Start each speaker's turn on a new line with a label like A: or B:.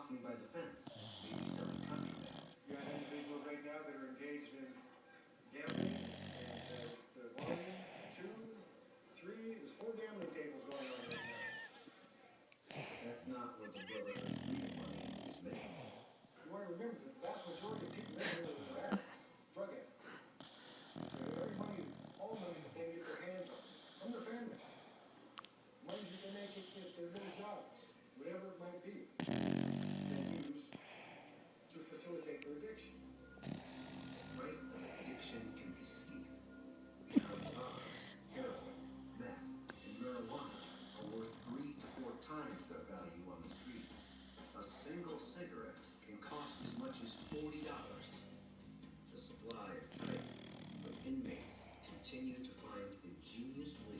A: walking by the fence, maybe selling contraband.
B: You got individuals right now that are engaged in gambling, and the volume, two, three, there's four gambling tables going on right now.
A: But that's not where the Brotherhood's real money is made.
B: You want to remember that the vast majority of people in here are addicts, drug addicts. So every money, all money that they get their hands on, from their families, money that they make at their little jobs, whatever it might be, they use to facilitate their addiction.
A: The price of addiction can be steep. Behind bars, heroin, meth, and marijuana are worth 3 to 4 times their value on the streets. A single cigarette can cost as much as $40. The supply is tight, but inmates continue to find ingenious ways